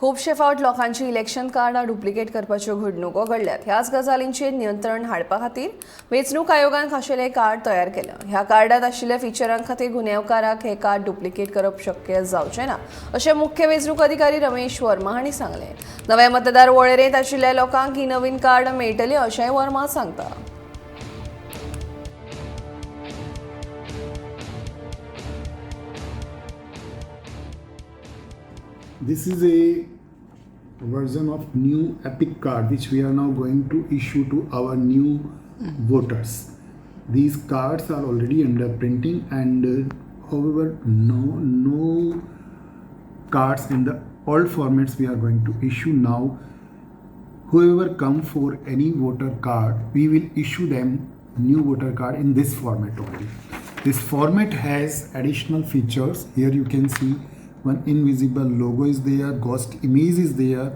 खुबशे फावट लोकांची इलेक्शन कार्डां डुप्लिकेट करपाच्यो घडणुको घडल्यात. ह्याच गजालींचेर नियंत्रण हाडपा खातीर वेंचणूक आयोगान खाशेलें कार्ड तयार केलां. ह्या कार्डांत आशिल्ल्या फिचरां खातीर गुन्यांवकाराक हे कार्ड डुप्लिकेट करप शक्य जावचें ना अशें मुख्य वेंचणूक अधिकारी रमेश वर्मा हांणी सांगलें. नव्या मतदार वळेरेंत आशिल्ल्या लोकांक ही नवीन कार्ड मेळटली अशेंय वर्मा सांगता. This is a version of new EPIC card which we are now going to issue to our new voters. These cards are already under printing and however no cards in the old formats we are going to issue now. Whoever come for any voter card, we will issue them new voter card in this format only. This format has additional features. Here you can see one invisible logo is there, ghost image is there,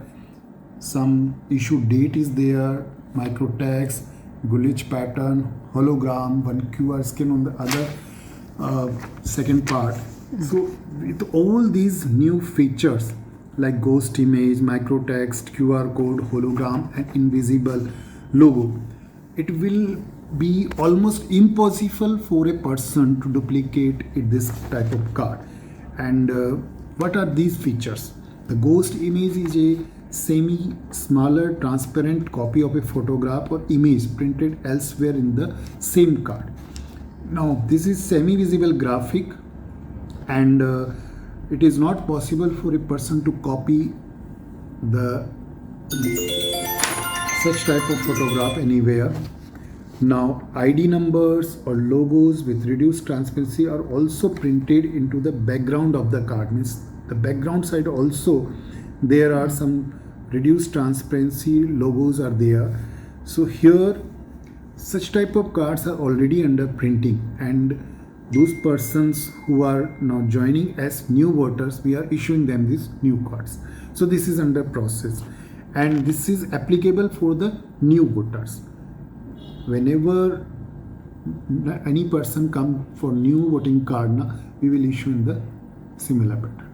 some issue date is there, micro text, glitch pattern, hologram, one QR scan on the other second part. So with all these new features like ghost image, micro text, QR code, hologram and invisible logo, it will be almost impossible for a person to duplicate this type of card. And what are these features? The ghost image is a smaller transparent copy of a photograph or image printed elsewhere in the same card. Now this is semi-visible graphic and it is not possible for a person to copy such type of photograph anywhere. Now ID numbers or logos with reduced transparency are also printed into the background of the card. Means the background side also there are some reduced transparency logos are there. So here such type of cards are already under printing and those persons who are now joining as new voters, we are issuing them these new cards. So this is under process and this is applicable for the new voters. Whenever any person come for new voting card, we will issue in the similar pattern.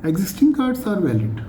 Existing cards are valid.